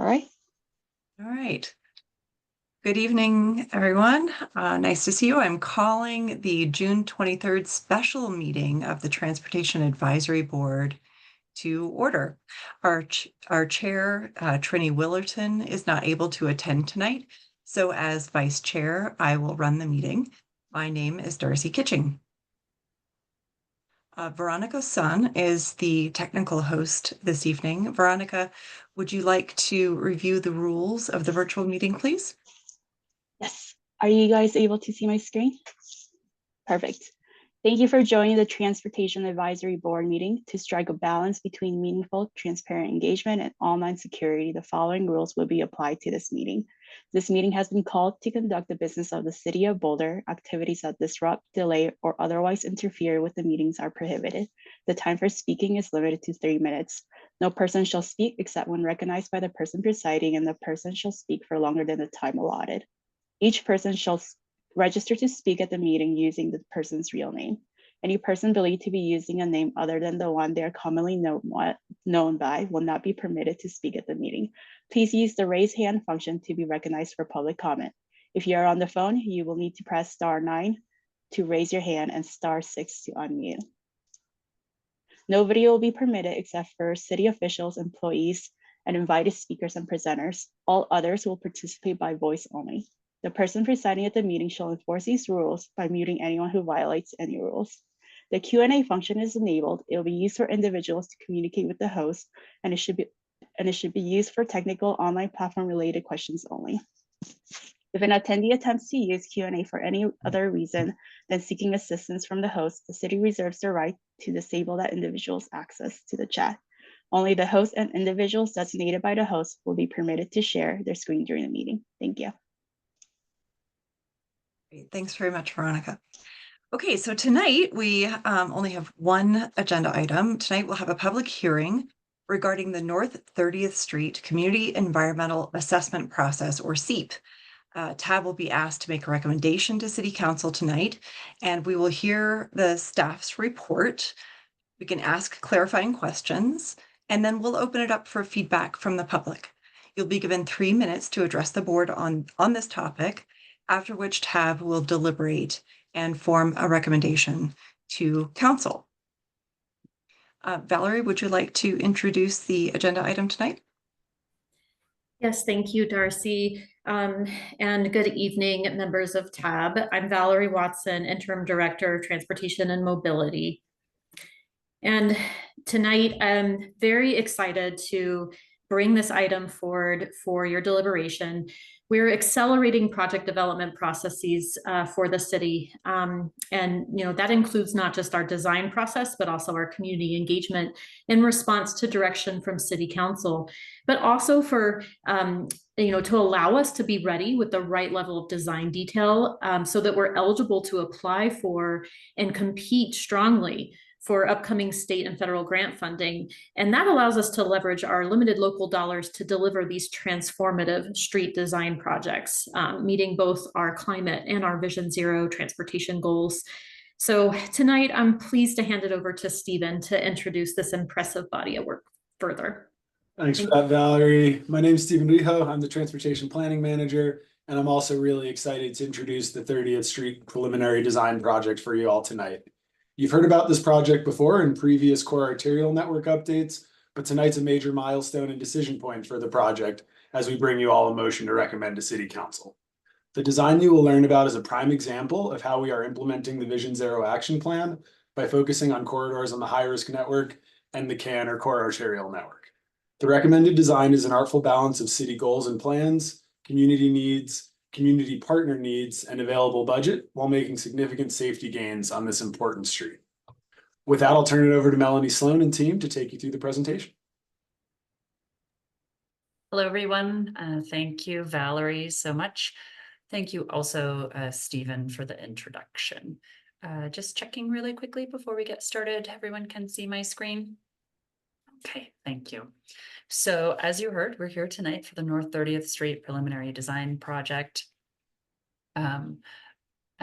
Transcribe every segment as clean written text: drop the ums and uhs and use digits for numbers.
All right. All right. Good evening, everyone. Nice to see you. I'm calling the June 23rd special meeting of the Transportation Advisory Board to order. Our chair, Trini Willerton, is not able to attend tonight. So as vice chair, I will run the meeting. My name is Darcy Kitching. Veronica Sun is the technical host this evening. Veronica, would you like to review the rules of the virtual meeting, please? Yes. Are you guys able to see my screen? Perfect. Thank you for joining the Transportation Advisory Board meeting. To strike a balance between meaningful, transparent engagement and online security, the following rules will be applied to this meeting. This meeting has been called to conduct the business of the City of Boulder. Activities that disrupt, delay, or otherwise interfere with the meetings are prohibited. The time for speaking is limited to 3 minutes. No person shall speak except when recognized by the person presiding, and the person shall speak for longer than the time allotted. Each person shall register to speak at the meeting using the person's real name. Any person believed to be using a name other than the one they are commonly known by will not be permitted to speak at the meeting. Please use the raise hand function to be recognized for public comment. If you are on the phone, you will need to press *9 to raise your hand and *6 to unmute. No video will be permitted except for city officials, employees, and invited speakers and presenters. All others will participate by voice only. The person presiding at the meeting shall enforce these rules by muting anyone who violates any rules. The Q&A function is enabled. It will be used for individuals to communicate with the host, and it should be used for technical online platform related questions only. If an attendee attempts to use Q&A for any other reason than seeking assistance from the host, the city reserves the right to disable that individual's access to the chat. Only the host and individuals designated by the host will be permitted to share their screen during the meeting. Thank you. Great. Thanks very much, Veronica. Okay, so tonight we only have one agenda item. Tonight we'll have a public hearing regarding the North 30th Street Community Environmental Assessment Process, or CEAP. TAB will be asked to make a recommendation to City Council tonight, and we will hear the staff's report. We can ask clarifying questions, and then we'll open it up for feedback from the public. You'll be given 3 minutes to address the board on this topic, after which TAB will deliberate and form a recommendation to council. Valerie, would you like to introduce the agenda item tonight? Yes, thank you, Darcy. And good evening, members of TAB. I'm Valerie Watson, Interim Director of Transportation and Mobility. And tonight, I'm very excited to bring this item forward for your deliberation. We're accelerating project development processes for the city. And that includes not just our design process, but also our community engagement in response to direction from City Council, but also for to allow us to be ready with the right level of design detail so that we're eligible to apply for and compete strongly for upcoming state and federal grant funding. And that allows us to leverage our limited local dollars to deliver these transformative street design projects, meeting both our climate and our Vision Zero transportation goals. So tonight, I'm pleased to hand it over to Stephen to introduce this impressive body of work further. Thanks for that, Valerie. My name is Stephen Rijo. I'm the Transportation Planning Manager, and I'm also really excited to introduce the 30th Street Preliminary Design Project for you all tonight. You've heard about this project before in previous core arterial network updates, but tonight's a major milestone and decision point for the project as we bring you all a motion to recommend to City Council. The design you will learn about is a prime example of how we are implementing the Vision Zero action plan by focusing on corridors on the high-risk network and the CAN, or core arterial network. The recommended design is an artful balance of city goals and plans, community needs, community partner needs, and available budget, while making significant safety gains on this important street. With that, I'll turn it over to Melanie Sloan and team to take you through the presentation. Hello, everyone. Thank you, Valerie, so much. Thank you also, Stephen, for the introduction. Just checking really quickly before we get started. Everyone can see my screen? Okay, thank you. So as you heard, we're here tonight for the North 30th Street Preliminary Design Project.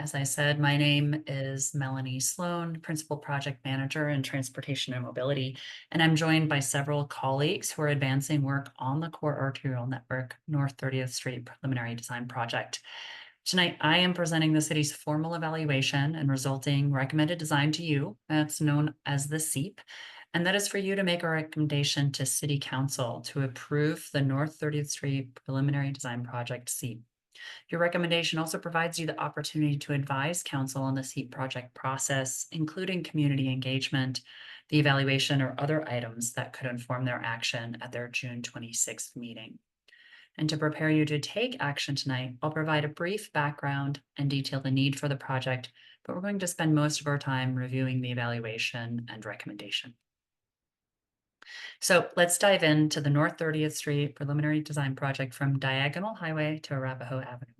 As I said, my name is Melanie Sloan, Principal Project Manager in Transportation and Mobility, and I'm joined by several colleagues who are advancing work on the Core Arterial Network North 30th Street Preliminary Design Project. Tonight, I am presenting the city's formal evaluation and resulting recommended design to you. That's known as the SEEP. And that is for you to make a recommendation to City Council to approve the North 30th Street Preliminary Design Project SEEP. Your recommendation also provides you the opportunity to advise council on the SEEP project process, including community engagement, the evaluation, or other items that could inform their action at their June 26th meeting. And to prepare you to take action tonight, I'll provide a brief background and detail the need for the project, but we're going to spend most of our time reviewing the evaluation and recommendation. So let's dive into the North 30th Street Preliminary Design Project from Diagonal Highway to Arapahoe Avenue.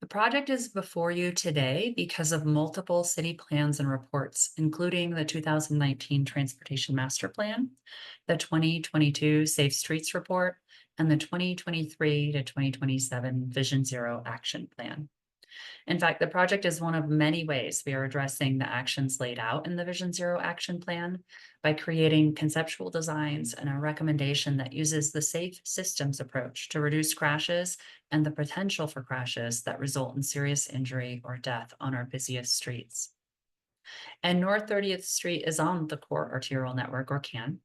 The project is before you today because of multiple city plans and reports, including the 2019 Transportation Master Plan, the 2022 Safe Streets Report, and the 2023 to 2027 Vision Zero Action Plan. In fact, the project is one of many ways we are addressing the actions laid out in the Vision Zero Action Plan by creating conceptual designs and a recommendation that uses the safe systems approach to reduce crashes and the potential for crashes that result in serious injury or death on our busiest streets. And North 30th Street is on the Core Arterial Network, or CAN,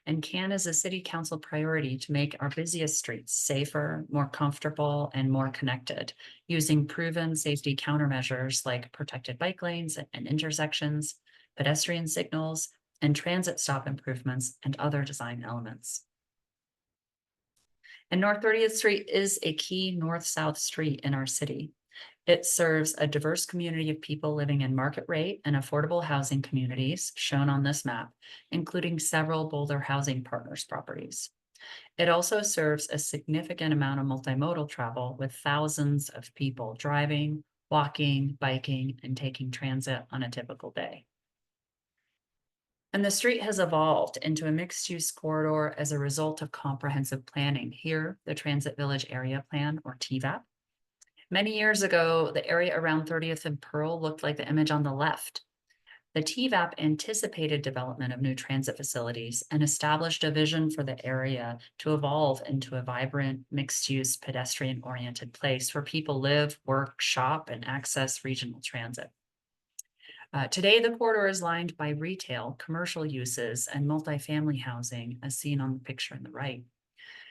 and CAN is a city council priority to make our busiest streets safer, more comfortable, and more connected, using proven safety countermeasures like protected bike lanes and intersections, pedestrian signals, and transit stop improvements, and other design elements. And North 30th Street is a key north-south street in our city. It serves a diverse community of people living in market rate and affordable housing communities shown on this map, including several Boulder Housing Partners properties. It also serves a significant amount of multimodal travel with thousands of people driving, walking, biking, and taking transit on a typical day. And the street has evolved into a mixed-use corridor as a result of comprehensive planning. Here, the Transit Village Area Plan, or TVAP. Many years ago, the area around 30th and Pearl looked like the image on the left. The TVAP anticipated development of new transit facilities and established a vision for the area to evolve into a vibrant, mixed-use, pedestrian-oriented place where people live, work, shop, and access regional transit. Today, the corridor is lined by retail, commercial uses, and multifamily housing, as seen on the picture on the right.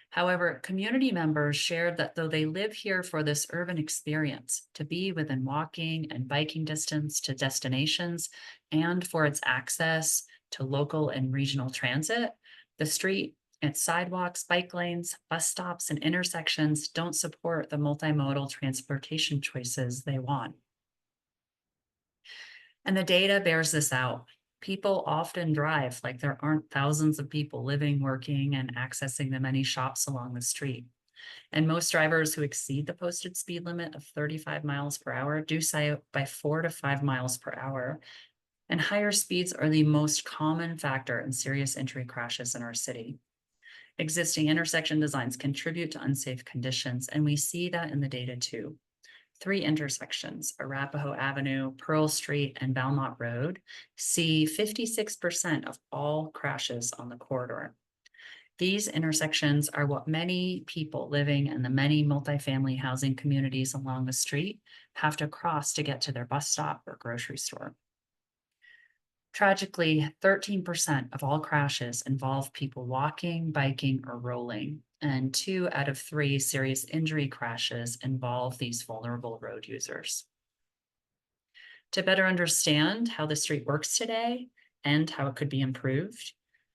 However, community members shared that though they live here for this urban experience, to be within walking and biking distance to destinations, and for its access to local and regional transit, the street, its sidewalks, bike lanes, bus stops, and intersections don't support the multimodal transportation choices they want. And the data bears this out. People often drive like there aren't thousands of people living, working, and accessing the many shops along the street. And most drivers who exceed the posted speed limit of 35 miles per hour do so by 4 to 5 miles per hour. And higher speeds are the most common factor in serious injury crashes in our city. Existing intersection designs contribute to unsafe conditions, and we see that in the data too. 3 intersections, Arapahoe Avenue, Pearl Street, and Valmont Road, see 56% of all crashes on the corridor. These intersections are what many people living in the many multifamily housing communities along the street have to cross to get to their bus stop or grocery store. Tragically, 13% of all crashes involve people walking, biking, or rolling, and 2 out of 3 serious injury crashes involve these vulnerable road users. To better understand how the street works today and how it could be improved,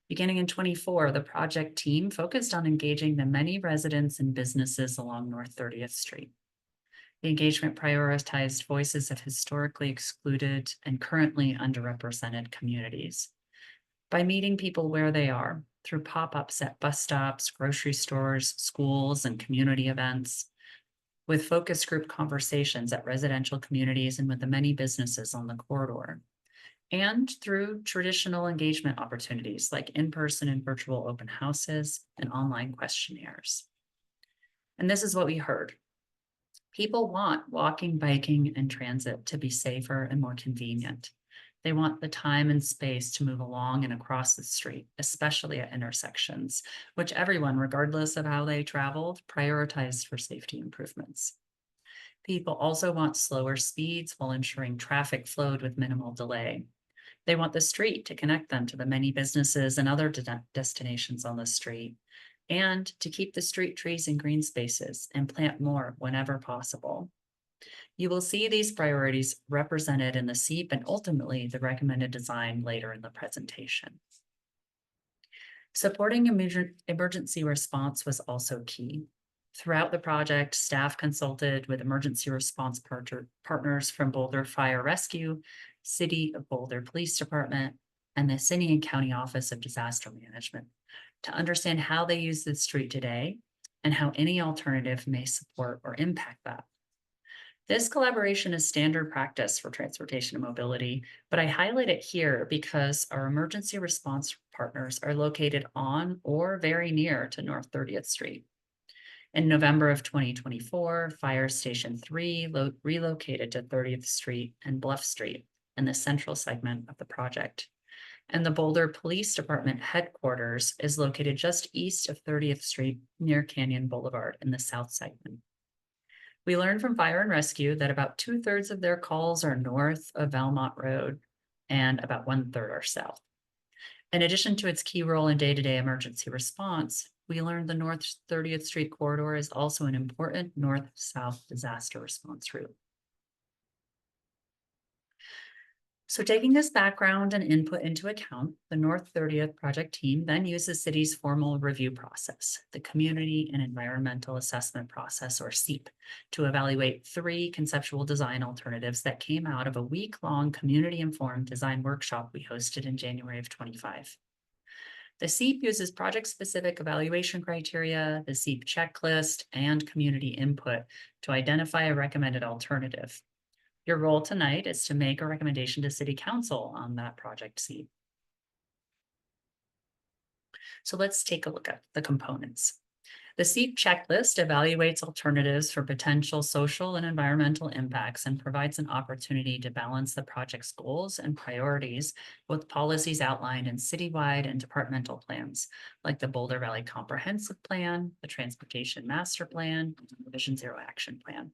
beginning in 24, the project team focused on engaging the many residents and businesses along North 30th Street. The engagement prioritized voices of historically excluded and currently underrepresented communities. By meeting people where they are, through pop-ups at bus stops, grocery stores, schools, and community events, with focus group conversations at residential communities and with the many businesses on the corridor, and through traditional engagement opportunities like in-person and virtual open houses and online questionnaires. And this is what we heard. People want walking, biking, and transit to be safer and more convenient. They want the time and space to move along and across the street, especially at intersections, which everyone, regardless of how they traveled, prioritized for safety improvements. People also want slower speeds while ensuring traffic flowed with minimal delay. They want the street to connect them to the many businesses and other destinations on the street, and to keep the street trees and green spaces and plant more whenever possible. You will see these priorities represented in the SEEP and ultimately the recommended design later in the presentation. Supporting emergency response was also key. Throughout the project, staff consulted with emergency response partners from Boulder Fire Rescue, City of Boulder Police Department, and the City and County Office of Disaster Management to understand how they use the street today and how any alternative may support or impact that. This collaboration is standard practice for transportation and mobility, but I highlight it here because our emergency response partners are located on or very near to North 30th Street. In November of 2024, Fire Station 3 relocated to 30th Street and Bluff Street in the central segment of the project. And the Boulder Police Department headquarters is located just east of 30th Street near Canyon Boulevard in the south segment. We learned from Fire and Rescue that about 2/3 of their calls are north of Valmont Road and about 1/3 are south. In addition to its key role in day-to-day emergency response, we learned the North 30th Street corridor is also an important north-south disaster response route. So taking this background and input into account, the North 30th project team then used the city's formal review process, the Community and Environmental Assessment Process, or SEEP, to evaluate 3 conceptual design alternatives that came out of a week-long community-informed design workshop we hosted in January of 25. The SEEP uses project-specific evaluation criteria, the SEEP checklist, and community input to identify a recommended alternative. Your role tonight is to make a recommendation to City Council on that project SEEP. So let's take a look at the components. The SEEP checklist evaluates alternatives for potential social and environmental impacts and provides an opportunity to balance the project's goals and priorities with policies outlined in citywide and departmental plans, like the Boulder Valley Comprehensive Plan, the Transportation Master Plan, and the Vision Zero Action Plan.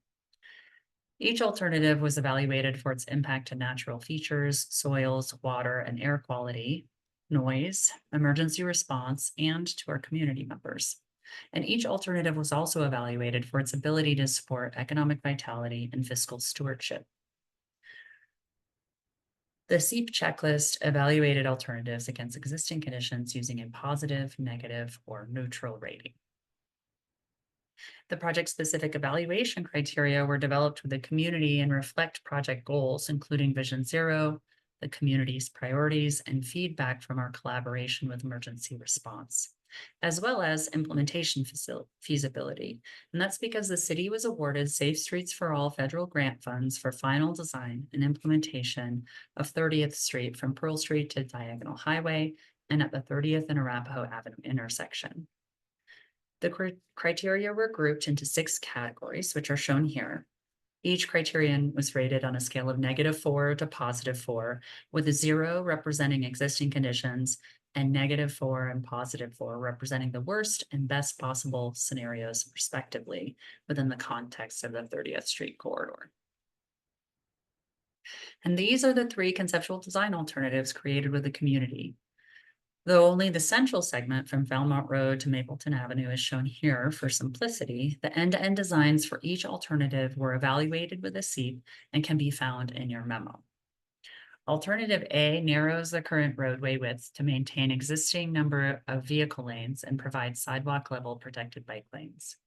Each alternative was evaluated for its impact to natural features, soils, water, and air quality, noise, emergency response, and to our community members. And each alternative was also evaluated for its ability to support economic vitality and fiscal stewardship. The SEEP checklist evaluated alternatives against existing conditions using a positive, negative, or neutral rating. The project-specific evaluation criteria were developed with the community and reflect project goals, including Vision Zero, the community's priorities, and feedback from our collaboration with emergency response, as well as implementation feasibility. And that's because the city was awarded Safe Streets for All federal grant funds for final design and implementation of 30th Street from Pearl Street to Diagonal Highway and at the 30th and Arapahoe Avenue intersection. The criteria were grouped into 6 categories, which are shown here. Each criterion was rated on a scale of -4 to +4, with a 0 representing existing conditions and -4 and +4 representing the worst and best possible scenarios, respectively, within the context of the 30th Street corridor. And these are the 3 conceptual design alternatives created with the community. Though only the central segment from Valmont Road to Mapleton Avenue is shown here for simplicity, the end-to-end designs for each alternative were evaluated with a SEEP and can be found in your memo. Alternative A narrows the current roadway width to maintain existing number of vehicle lanes and provide sidewalk level protected bike lanes,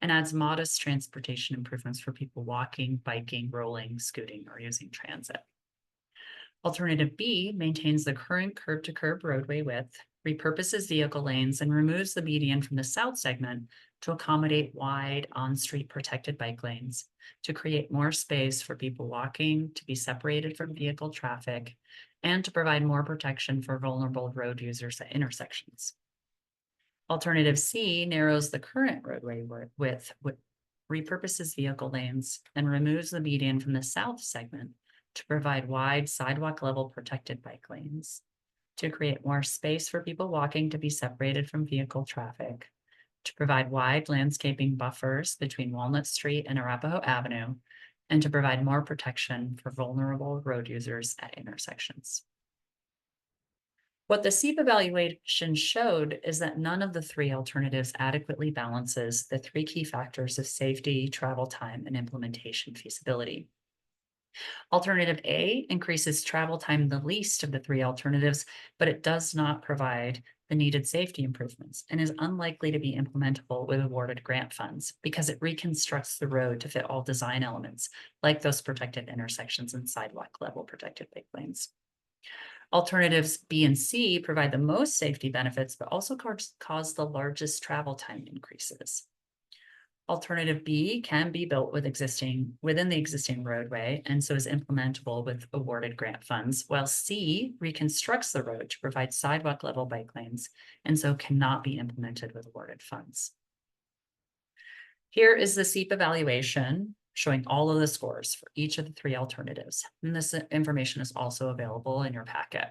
and adds modest transportation improvements for people walking, biking, rolling, scooting, or using transit. Alternative B maintains the current curb-to-curb roadway width, repurposes vehicle lanes, and removes the median from the south segment to accommodate wide on-street protected bike lanes to create more space for people walking, to be separated from vehicle traffic, and to provide more protection for vulnerable road users at intersections. Alternative C narrows the current roadway width repurposes vehicle lanes and removes the median from the south segment to provide wide sidewalk level protected bike lanes, to create more space for people walking to be separated from vehicle traffic, to provide wide landscaping buffers between Walnut Street and Arapahoe Avenue, and to provide more protection for vulnerable road users at intersections. What the SEEP evaluation showed is that none of the three alternatives adequately balances the three key factors of safety, travel time, and implementation feasibility. Alternative A increases travel time the least of the three alternatives, but it does not provide the needed safety improvements and is unlikely to be implementable with awarded grant funds because it reconstructs the road to fit all design elements, like those protected intersections and sidewalk level protected bike lanes. Alternatives B and C provide the most safety benefits, but also cause the largest travel time increases. Alternative B can be built within the existing roadway and so is implementable with awarded grant funds, while C reconstructs the road to provide sidewalk level bike lanes and so cannot be implemented with awarded funds. Here is the SEEP evaluation showing all of the scores for each of the three alternatives. And this information is also available in your packet.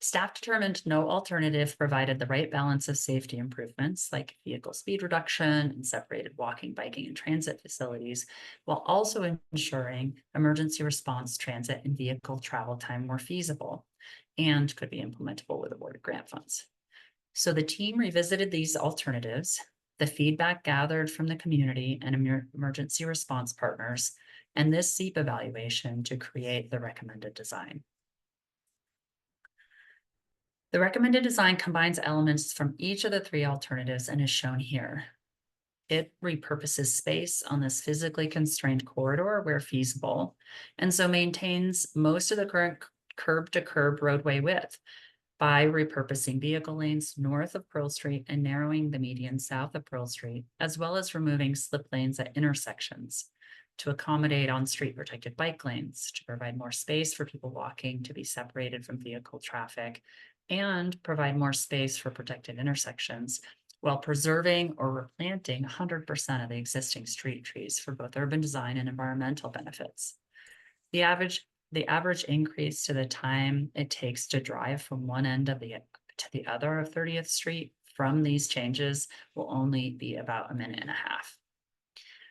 Staff determined no alternative provided the right balance of safety improvements like vehicle speed reduction and separated walking, biking, and transit facilities, while also ensuring emergency response transit and vehicle travel time were feasible and could be implementable with awarded grant funds. So the team revisited these alternatives, the feedback gathered from the community and emergency response partners, and this SEEP evaluation to create the recommended design. The recommended design combines elements from each of the three alternatives and is shown here. It repurposes space on this physically constrained corridor where feasible, and so maintains most of the current curb-to-curb roadway width by repurposing vehicle lanes north of Pearl Street and narrowing the median south of Pearl Street, as well as removing slip lanes at intersections to accommodate on-street protected bike lanes, to provide more space for people walking to be separated from vehicle traffic, and provide more space for protected intersections while preserving or replanting 100% of the existing street trees for both urban design and environmental benefits. The average increase to the time it takes to drive from one end of to the other of 30th Street from these changes will only be about a minute and a half.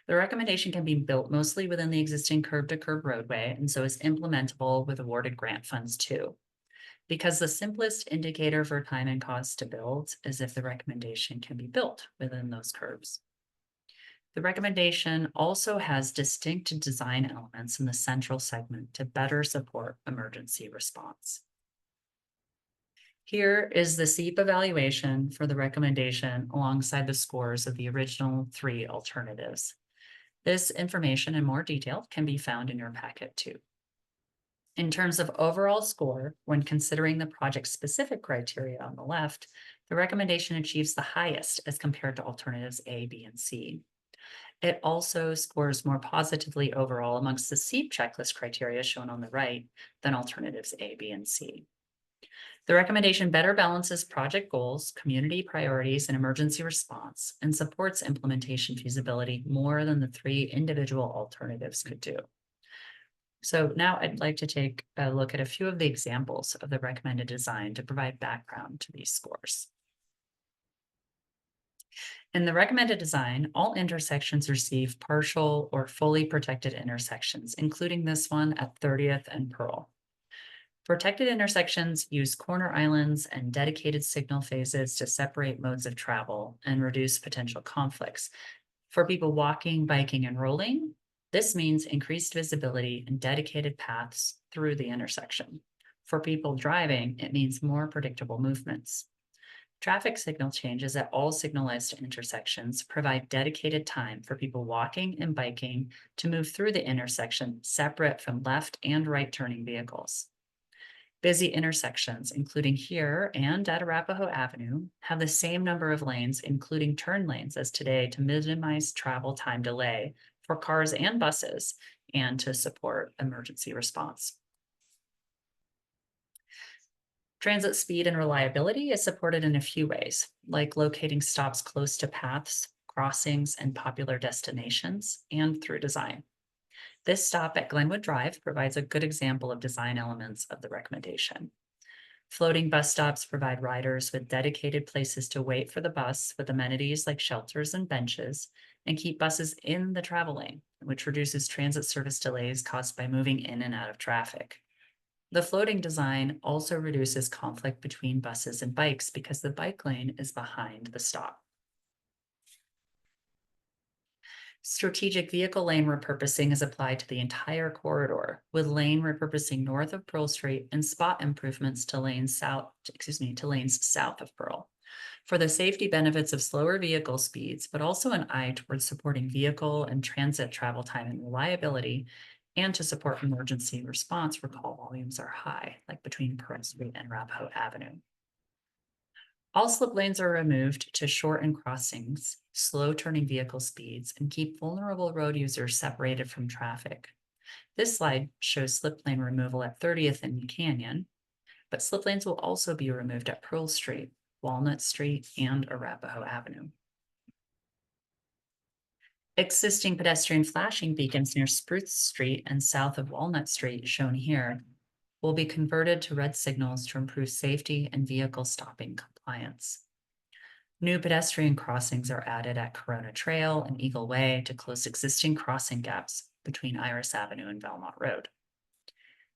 The recommendation can be built mostly within the existing curb-to-curb roadway and so is implementable with awarded grant funds too. Because the simplest indicator for time and cost to build is if the recommendation can be built within those curves. The recommendation also has distinct design elements in the central segment to better support emergency response. Here is the SEEP evaluation for the recommendation alongside the scores of the original three alternatives. This information in more detail can be found in your packet too. In terms of overall score, when considering the project-specific criteria on the left, the recommendation achieves the highest as compared to alternatives A, B, and C. It also scores more positively overall amongst the SEEP checklist criteria shown on the right than alternatives A, B, and C. The recommendation better balances project goals, community priorities, and emergency response, and supports implementation feasibility more than the three individual alternatives could do. So now I'd like to take a look at a few of the examples of the recommended design to provide background to these scores. In the recommended design, all intersections receive partial or fully protected intersections, including this one at 30th and Pearl. Protected intersections use corner islands and dedicated signal phases to separate modes of travel and reduce potential conflicts. For people walking, biking, and rolling, this means increased visibility and dedicated paths through the intersection. For people driving, it means more predictable movements. Traffic signal changes at all signalized intersections provide dedicated time for people walking and biking to move through the intersection separate from left and right turning vehicles. Busy intersections, including here and at Arapahoe Avenue, have the same number of lanes, including turn lanes as today, to minimize travel time delay for cars and buses and to support emergency response. Transit speed and reliability is supported in a few ways, like locating stops close to paths, crossings, and popular destinations, and through design. This stop at Glenwood Drive provides a good example of design elements of the recommendation. Floating bus stops provide riders with dedicated places to wait for the bus with amenities like shelters and benches, and keep buses in the travel lane, which reduces transit service delays caused by moving in and out of traffic. The floating design also reduces conflict between buses and bikes because the bike lane is behind the stop. Strategic vehicle lane repurposing is applied to the entire corridor, with lane repurposing north of Pearl Street and spot improvements to lanes south of Pearl. For the safety benefits of slower vehicle speeds, but also an eye towards supporting vehicle and transit travel time and reliability, and to support emergency response where call volumes are high, like between Pearl Street and Arapahoe Avenue. All slip lanes are removed to shorten crossings, slow turning vehicle speeds, and keep vulnerable road users separated from traffic. This slide shows slip lane removal at 30th and Canyon, but slip lanes will also be removed at Pearl Street, Walnut Street, and Arapahoe Avenue. Existing pedestrian flashing beacons near Spruce Street and south of Walnut Street, shown here, will be converted to red signals to improve safety and vehicle stopping compliance. New pedestrian crossings are added at Corona Trail and Eagle Way to close existing crossing gaps between Iris Avenue and Belmont Road.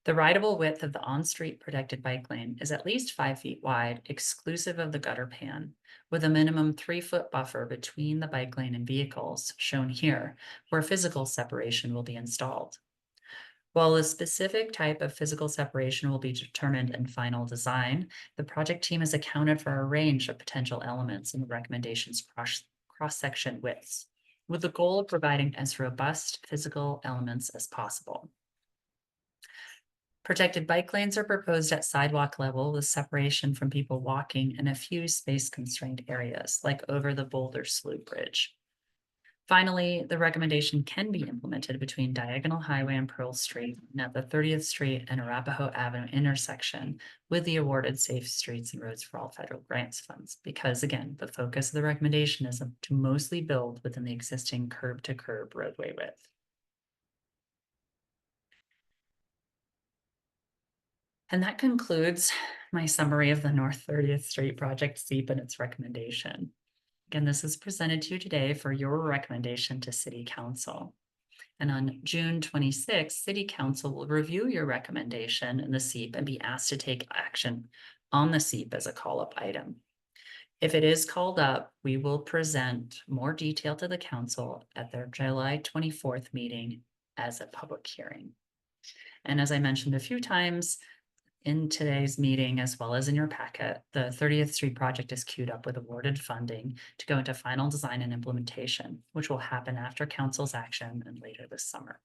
The rideable width of the on-street protected bike lane is at least 5 feet wide, exclusive of the gutter pan, with a minimum 3-foot buffer between the bike lane and vehicles, shown here, where physical separation will be installed. While a specific type of physical separation will be determined in final design, the project team has accounted for a range of potential elements in the recommendation's cross-section widths, with the goal of providing as robust physical elements as possible. Protected bike lanes are proposed at sidewalk level with separation from people walking in a few space-constrained areas, like over the Boulder Slough Bridge. Finally, the recommendation can be implemented between Diagonal Highway and Pearl Street and at the 30th Street and Arapahoe Avenue intersection with the awarded Safe Streets and Roads for All federal grants funds, because again, the focus of the recommendation is to mostly build within the existing curb-to-curb roadway width. And that concludes my summary of the North 30th Street Project SEEP and its recommendation. Again, this is presented to you today for your recommendation to City Council. And on June 26th, City Council will review your recommendation in the SEEP and be asked to take action on the SEEP as a call-up item. If it is called up, we will present more detail to the council at their July 24th meeting as a public hearing. And as I mentioned a few times, in today's meeting, as well as in your packet, the 30th Street project is queued up with awarded funding to go into final design and implementation, which will happen after council's action and later this summer.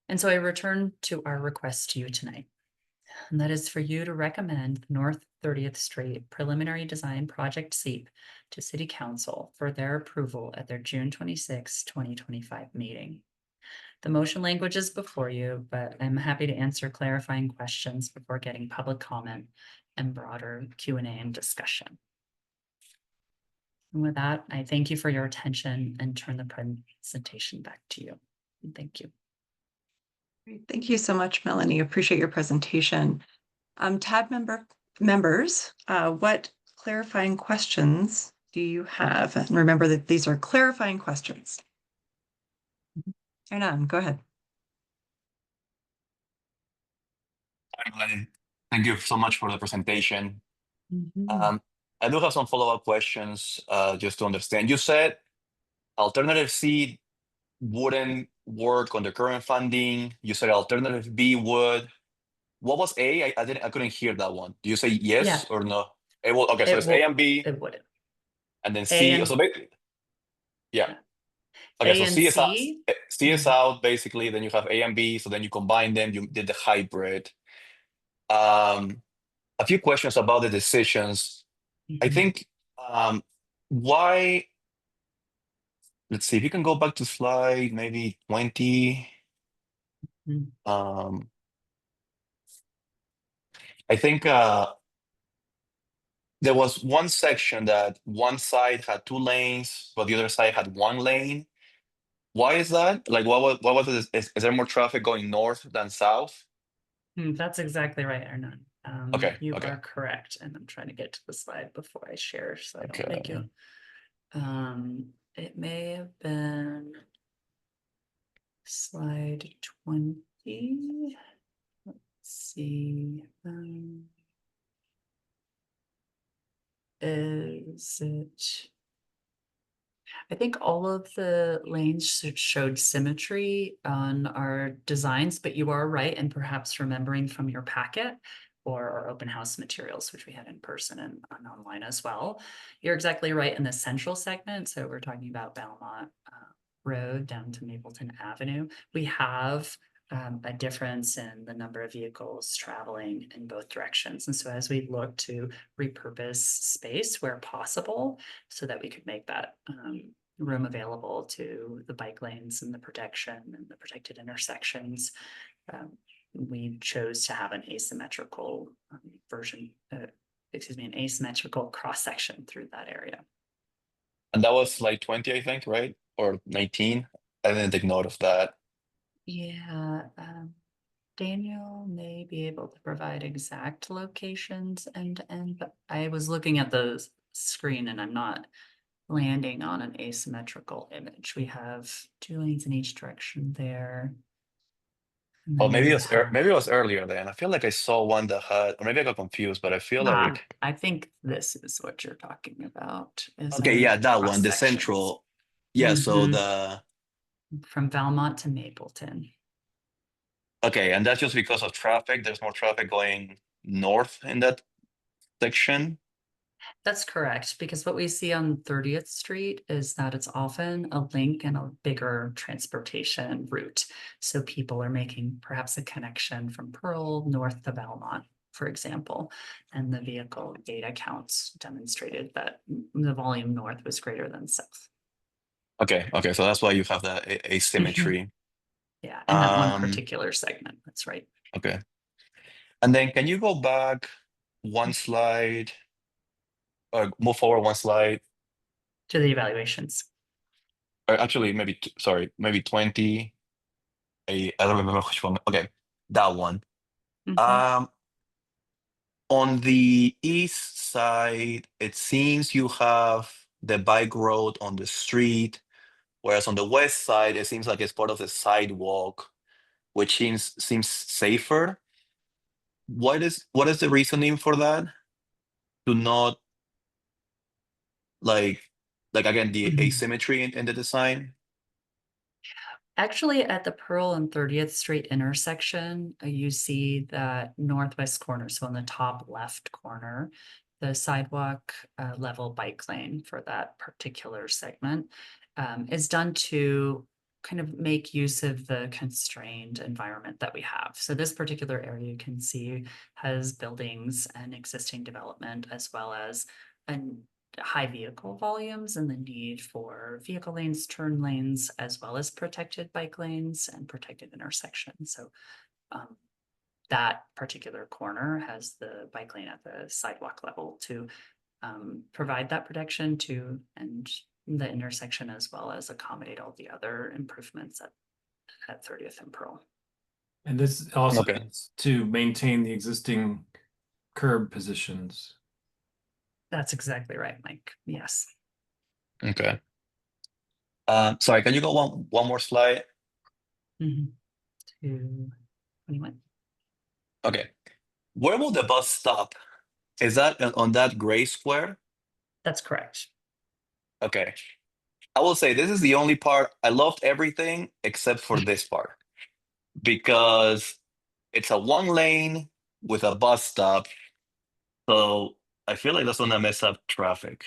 And so I return to our request to you tonight, and that is for you to recommend North 30th Street Preliminary Design Project SEEP to City Council for their approval at their June 26, 2025 meeting. The motion language is before you, but I'm happy to answer clarifying questions before getting public comment and broader Q&A and discussion. And with that, I thank you for your attention and turn the presentation back to you. Thank you. Great. Thank you so much, Melanie. Appreciate your presentation. TAB members, what clarifying questions do you have? And remember that these are clarifying questions. Hernan, go ahead. Hi, Melanie. Thank you so much for the presentation. Mm-hmm. I do have some follow-up questions just to understand. You said alternative C wouldn't work on the current funding. You said alternative B would. What was A? I couldn't hear that one. Do you say yes Yeah. or no? It will, okay, so it's A and B, It wouldn't. and then C. and- So yeah. Okay, A so and C is out. C? C is out basically. Then you have A and B. So then you combine them. You did the hybrid. A few questions about the decisions. I Mhm. think why, let's see if you can go back to slide maybe 20. Mhm. I think there was one section that one side had 2 lanes, but the other side had 1 lane. Why is that? Like, what was it? Is there more traffic going north than south? That's exactly right, Hernan. Okay, You okay. are correct, and I'm trying to get to the slide before I share, so I don't Okay. make you. It may have been slide 20. Let's see. Is it? I think all of the lanes showed symmetry on our designs, but you are right, and perhaps remembering from your packet or our open house materials, which we had in person and online as well. You're exactly right in the central segment. So we're talking about Belmont Road down to Mapleton Avenue. We have a difference in the number of vehicles traveling in both directions. And so as we look to repurpose space where possible, so that we could make that room available to the bike lanes and the protection and the protected intersections, we chose to have an asymmetrical an asymmetrical cross section through that area. And that was like 20, I think, right? Or 19. I didn't take note of that. Yeah, Daniel may be able to provide exact locations end to end, but I was looking at the screen and I'm not landing on an asymmetrical image. We have 2 lanes in each direction there. And Oh, then maybe you it was earlier then. I feel like I saw one that had, or maybe I got confused, but I feel like I think this is what you're talking about. Is okay, our yeah, that one, the cross-sections. central. Yeah, so Mhm. the From Valmont to Mapleton. okay, and that's just because of traffic. There's more traffic going north in that section. That's correct, because what we see on 30th Street is that it's often a link and a bigger transportation route. So people are making perhaps a connection from Pearl north to Valmont, for example, and the vehicle data counts demonstrated that the volume north was greater than south. Okay, so that's why you have that asymmetry. Yeah, in that one Um, particular segment, that's right. Okay. And then can you go back one slide or move forward one slide? To the evaluations. Or actually, maybe 20. I don't remember which one. Okay, that one. Mhm. On the east side, it seems you have the bike road on the street, whereas on the west side, it seems like it's part of the sidewalk, which seems safer. What is the reasoning for that? To not like again the Mhm. asymmetry in the design? Actually, at the Pearl and 30th Street intersection, you see that northwest corner, so in the top left corner, the sidewalk level bike lane for that particular segment is done to kind of make use of the constrained environment that we have. So this particular area you can see has buildings and existing development, as well as an high vehicle volumes and the need for vehicle lanes, turn lanes, as well as protected bike lanes and protected intersections. So that particular corner has the bike lane at the sidewalk level to provide that protection to and the intersection, as well as accommodate all the other improvements at 30th and Pearl. And this also Okay. is to maintain the existing curb positions. That's exactly right, Mike. Yes. Okay. Sorry, can you go one more slide? To 21. Okay. Where will the bus stop? Is that on that gray square? That's correct. Okay. I will say this is the only part I loved everything except for this part because it's a 1 lane with a bus stop. So I feel like that's gonna mess up traffic.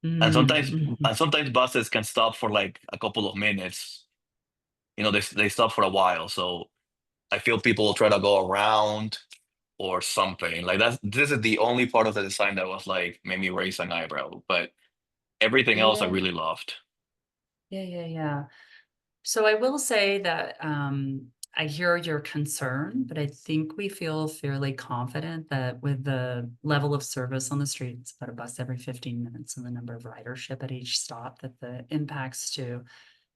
And sometimes buses can stop for like a couple of minutes. You know, they stop for a while. So I feel people will try to go around or something. Like this is the only part of the design that was like made me raise an eyebrow. But everything else I Yeah. really loved. Yeah. So I will say that I hear your concern, but I think we feel fairly confident that with the level of service on the streets, about a bus every 15 minutes and the number of ridership at each stop, that the impacts to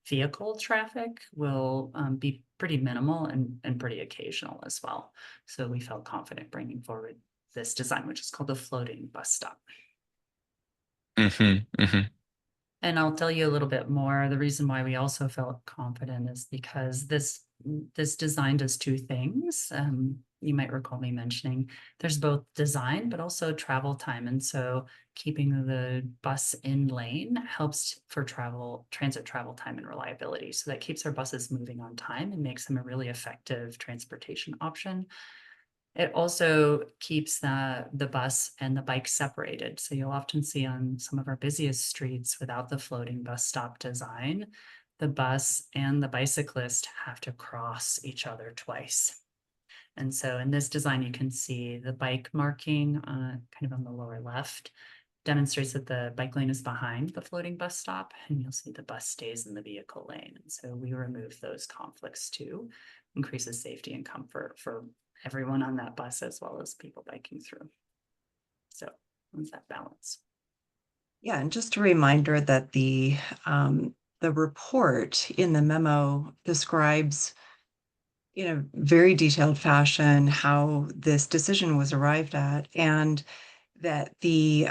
vehicle traffic will be pretty minimal and pretty occasional as well. So we felt confident bringing forward this design, which is called the floating bus stop. And I'll tell you a little bit more. The reason why we also felt confident is because this design does two things. You might recall me mentioning there's both design, but also travel time. And so keeping the bus in lane helps for transit travel time and reliability. So that keeps our buses moving on time and makes them a really effective transportation option. It also keeps the bus and the bike separated. So you'll often see on some of our busiest streets without the floating bus stop design, the bus and the bicyclist have to cross each other twice. And so in this design, you can see the bike marking kind of on the lower left demonstrates that the bike lane is behind the floating bus stop, and you'll see the bus stays in the vehicle lane. And so we remove those conflicts too, increases safety and comfort for everyone on that bus as well as people biking through. So what's that balance? Yeah, and just a reminder that the report in the memo describes in a very detailed fashion how this decision was arrived at, and that the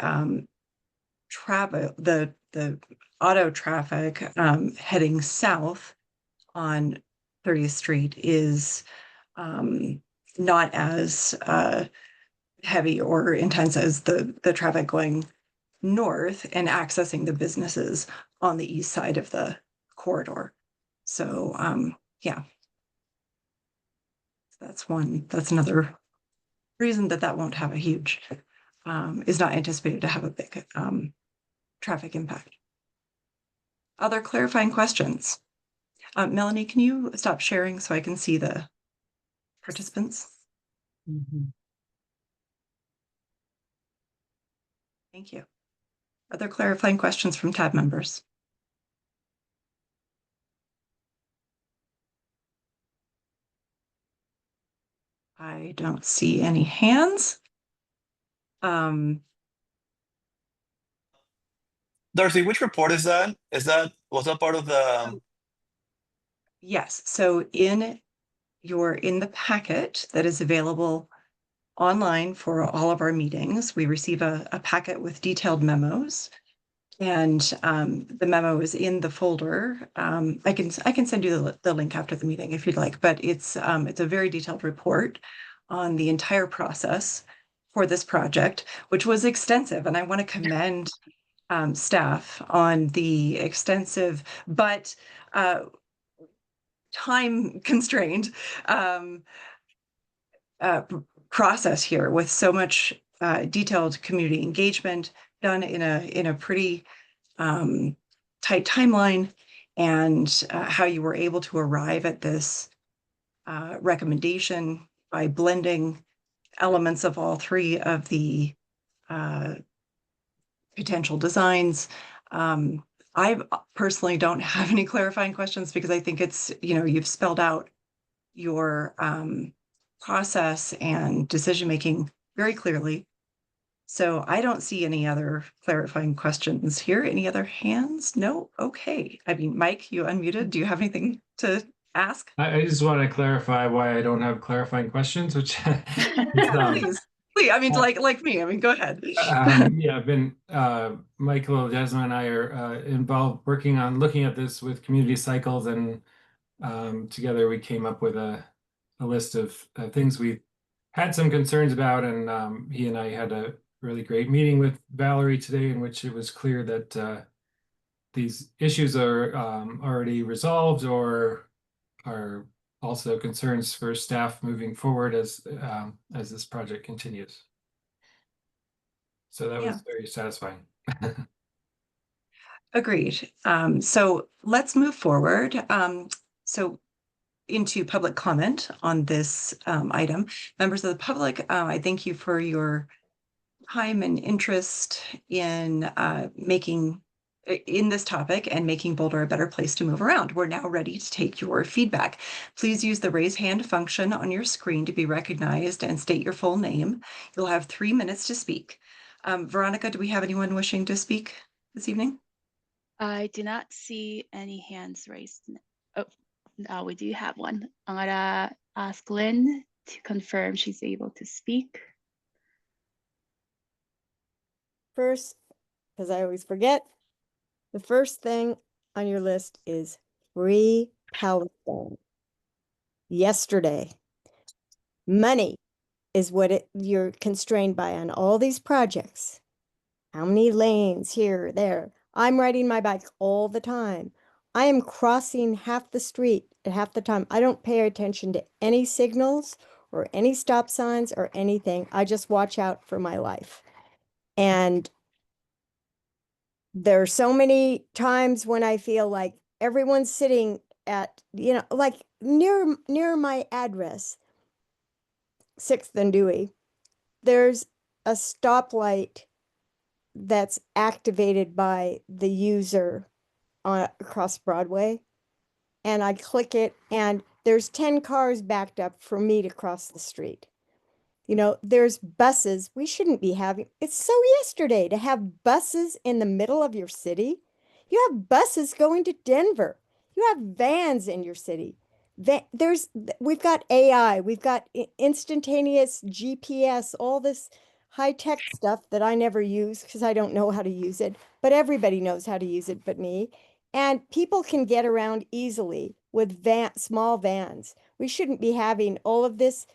auto traffic heading south on 30th Street is not as heavy or intense as the traffic going north and accessing the businesses on the east side of the corridor. So yeah, that's another reason that won't have a huge is not anticipated to have a big traffic impact. Other clarifying questions? Melanie, can you stop sharing so I can see the participants? Thank you. Other clarifying questions from TAB members? I don't see any hands. Darcy, which report is that? Was that part of the? Yes, so in the packet that is available online for all of our meetings, we receive a packet with detailed memos, and the memo is in the folder. I can send you the link after the meeting if you'd like, but it's a very detailed report on the entire process for this project, which was extensive, and I want to commend staff on the extensive but time constrained process here, with so much detailed community engagement done in a pretty tight timeline, and how you were able to arrive at this recommendation by blending elements of all three of the potential designs. I personally don't have any clarifying questions because I think it's, you've spelled out your process and decision-making very clearly. So I don't see any other clarifying questions here. Any other hands? No? Okay. I mean, Mike, you unmuted. Do you have anything to ask? I just want to clarify why I don't have clarifying questions, which Please. I mean, like me. I mean, go ahead. yeah, I've been Michael, Desmond, and I are involved working on looking at this with community cycles, and together we came up with a list of things we had some concerns about, and he and I had a really great meeting with Valerie today, in which it was clear that these issues are already resolved or are also concerns for staff moving forward as this project continues. So that was very satisfying. Agreed. So let's move forward. So into public comment on this item. Members of the public, I thank you for your time and interest in making in this topic and making Boulder a better place to move around. We're now ready to take your feedback. Please use the raise hand function on your screen to be recognized and state your full name. You'll have 3 minutes to speak. Veronica, do we have anyone wishing to speak this evening? I do not see any hands raised. Oh, now we do have one. I'm gonna ask Lynn to confirm she's able to speak. First, because I always forget, the first thing on your list is Free Palestine. Yesterday, money is what you're constrained by on all these projects. How many lanes here, there? I'm riding my bike all the time. I am crossing half the street at half the time. I don't pay attention to any signals or any stop signs or anything. I just watch out for my life. And there are so many times when I feel like everyone's sitting at, like near my address, 6th and Dewey, there's a stoplight that's activated by the user across Broadway. And I click it and there's 10 cars backed up for me to cross the street. There's buses. We shouldn't be having, it's so yesterday to have buses in the middle of your city. You have buses going to Denver. You have vans in your city. We've got AI, we've got instantaneous GPS, all this high-tech stuff that I never use because I don't know how to use it, but everybody knows how to use it but me. And people can get around easily with small vans. We shouldn't be having all of these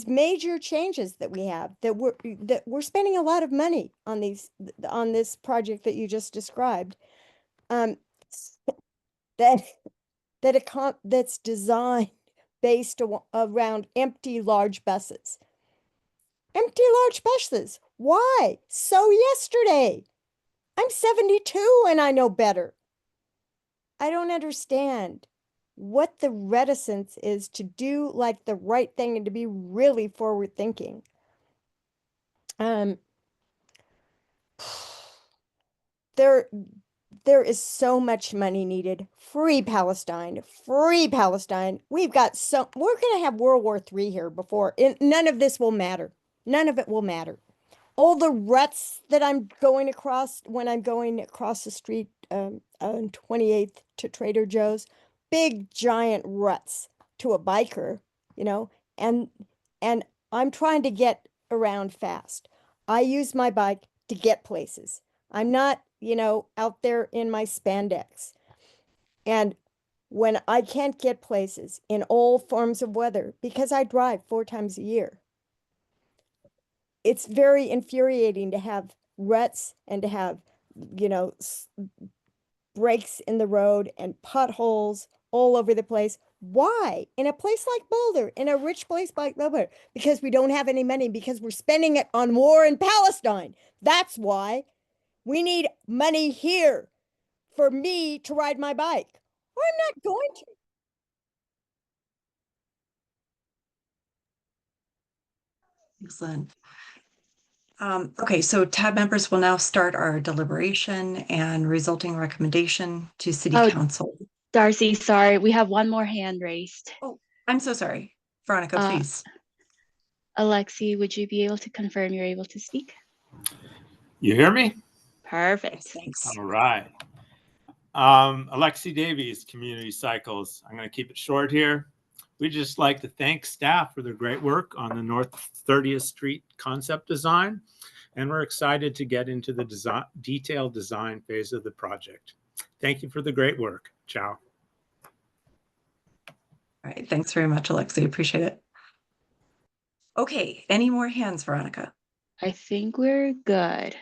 major changes that we have, that we're spending a lot of money on this project that you just described. That's designed based around empty large buses. Empty large buses. Why? So yesterday. I'm 72 and I know better. I don't understand what the reticence is to do like the right thing and to be really forward thinking. There is so much money needed. Free Palestine, free Palestine. We're going to have World War III here before, none of this will matter. None of it will matter. All the ruts that I'm going across when I'm going across the street on 28th to Trader Joe's, big giant ruts to a biker, and I'm trying to get around fast. I use my bike to get places. I'm not, out there in my spandex. And when I can't get places in all forms of weather, because I drive 4 times a year, it's very infuriating to have ruts and to have, breaks in the road and potholes all over the place. Why? In a place like Boulder, in a rich place like Boulder, because we don't have any money, because we're spending it on war in Palestine. That's why. We need money here for me to ride my bike, or I'm not going to. Excellent. Okay, so tab members will now start our deliberation and resulting recommendation to City Oh, Council. Darcy, sorry, we have one more hand raised. Oh, I'm so sorry. Veronica, please. Alexi, would you be able to confirm you're able to speak? You hear me? Perfect. Yes, thanks. All right. Alexi Davies, Community Cycles. I'm going to keep it short here. We'd just like to thank staff for their great work on the North 30th Street concept design, and we're excited to get into the detailed design phase of the project. Thank you for the great work. Ciao. All right, thanks very much, Alexi. Appreciate it. Okay, any more hands, Veronica? I think we're good.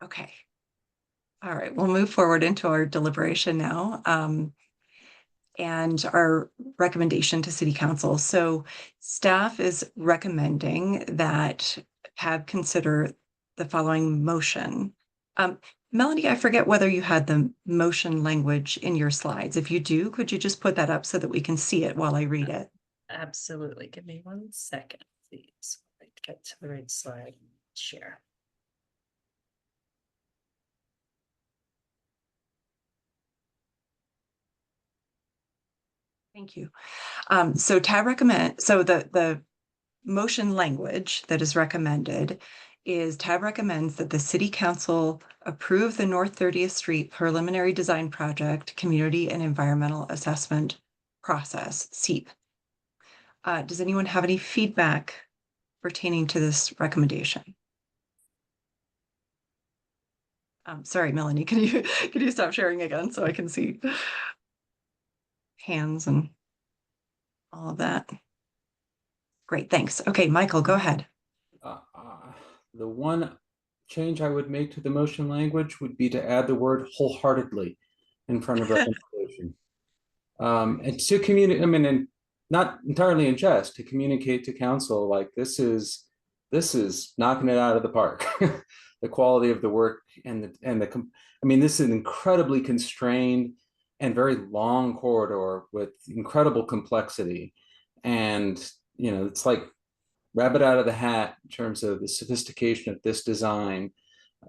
Okay. All right, we'll move forward into our deliberation now. And our recommendation to City Council. So staff is recommending that PAB consider the following motion. Melanie, I forget whether you had the motion language in your slides. If you do, could you just put that up so that we can see it while I read it? Absolutely. Give me 1 second, please. Get to the right slide. Share. Thank you. So the motion language that is recommended is TAB recommends that the city council approve the North 30th Street preliminary design project community and environmental assessment process, SEEP. Does anyone have any feedback pertaining to this recommendation? Sorry, Melanie, can you stop sharing again so I can see hands and all of that? Great, thanks. Okay, Michael, go ahead. The one change I would make to the motion language would be to add the word wholeheartedly in front of recommendation. And to communicate, I mean, and not entirely in jest, to communicate to council, like this is knocking it out of the park. The quality of the work I mean, this is an incredibly constrained and very long corridor with incredible complexity. And, you know, it's like rabbit out of the hat in terms of the sophistication of this design,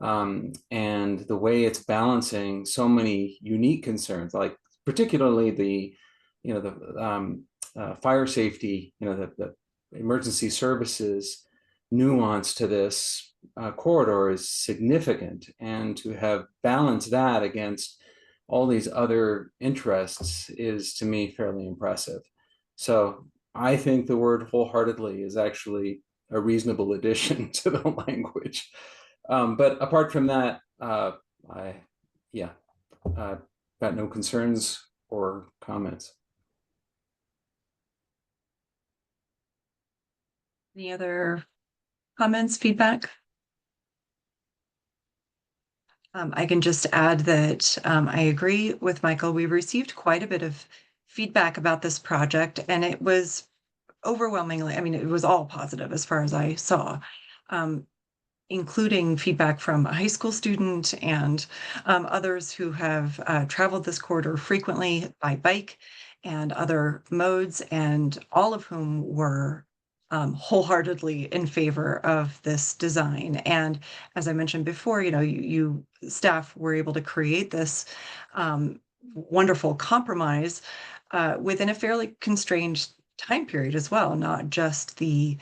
and the way it's balancing so many unique concerns, like particularly the, you know, the fire safety, you know, the emergency services nuance to this corridor is significant, and to have balanced that against all these other interests is, to me, fairly impressive. So I think the word wholeheartedly is actually a reasonable addition to the language. But apart from that, I got no concerns or comments. Any other comments, feedback? I can just add that I agree with Michael. We received quite a bit of feedback about this project, and it was overwhelmingly, I mean, it was all positive as far as I saw, including feedback from a high school student and others who have traveled this corridor frequently by bike and other modes, and all of whom were wholeheartedly in favor of this design. And as I mentioned before, you know, you staff were able to create this wonderful compromise within a fairly constrained time period as well, not just the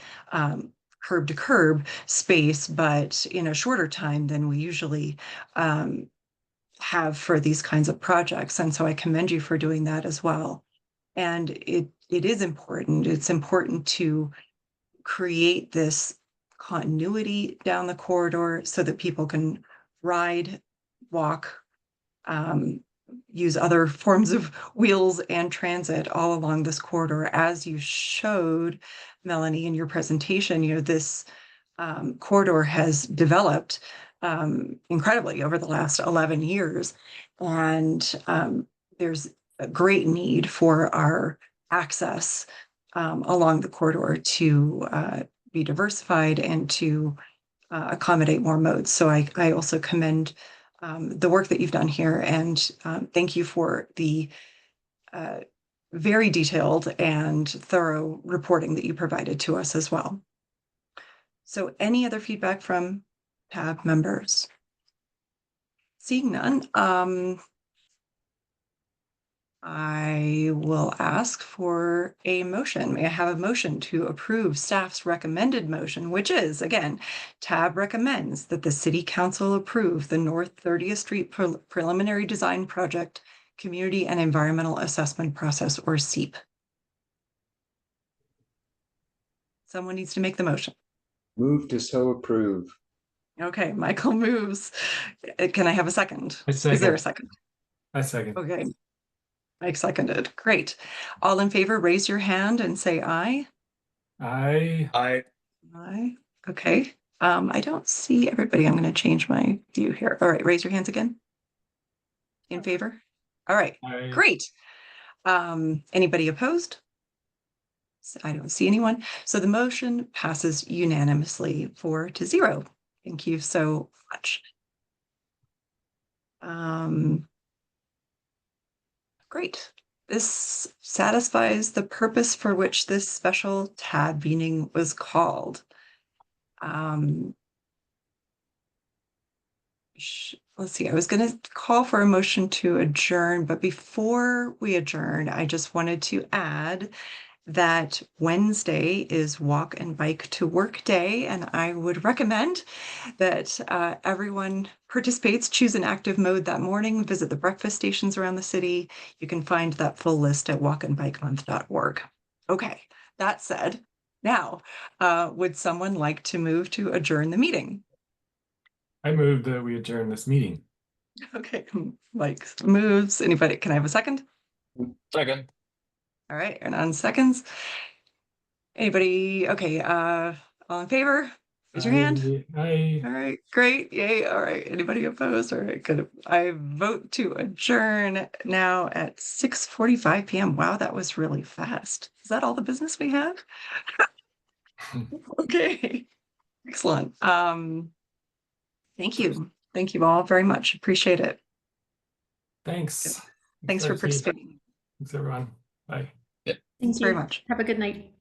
curb to curb space, but in a shorter time than we usually have for these kinds of projects. And so I commend you for doing that as well. And it is important. It's important to create this continuity down the corridor so that people can ride, walk, use other forms of wheels and transit all along this corridor. As you showed, Melanie, in your presentation, you know, this corridor has developed incredibly over the last 11 years. And there's a great need for our access along the corridor to be diversified and to accommodate more modes. So I also commend the work that you've done here, and thank you for the very detailed and thorough reporting that you provided to us as well. So any other feedback from TAB members? Seeing none, I will ask for a motion. May I have a motion to approve staff's recommended motion, which is, again, TAB recommends that the City Council approve the North 30th Street Preliminary Design Project Community and Environmental Assessment Process, or SEEP. Someone needs to make the motion. Move to so approve. Okay, Michael moves. Can I have a second? I second. Is there a second? I second. Okay. Mike seconded. Great. All in favor, raise your hand and say aye. Aye. Aye. Okay. I don't see everybody. I'm going to change my view here. All right, raise your hands again. In favor? All right, Aye. great. Anybody opposed? I don't see anyone. So the motion passes unanimously 4-0. Thank you so much. Great. This satisfies the purpose for which this special TAB meeting was called. let's see, I was going to call for a motion to adjourn, but before we adjourn, I just wanted to add that Wednesday is walk and bike to work day, and I would recommend that everyone participates, choose an active mode that morning, visit the breakfast stations around the city. You can find that full list at walkandbikemonth.org. Okay, that said, now, would someone like to move to adjourn the meeting? I moved that we adjourn this meeting. Okay, Mike moves. Anybody, can I have a second? Second. All right, and on seconds. Anybody, okay, all in favor? Raise your hand. Aye. All right, great, yay, all right, anybody opposed? All right, good. I vote to adjourn now at 6:45 p.m. Wow, that was really fast. Is that all the business we have? Okay, excellent. Thank you all very much, appreciate it. Thanks. Thanks for Darcy. participating. Thanks, everyone. Bye. Thank Thanks very you. much. Have a good night.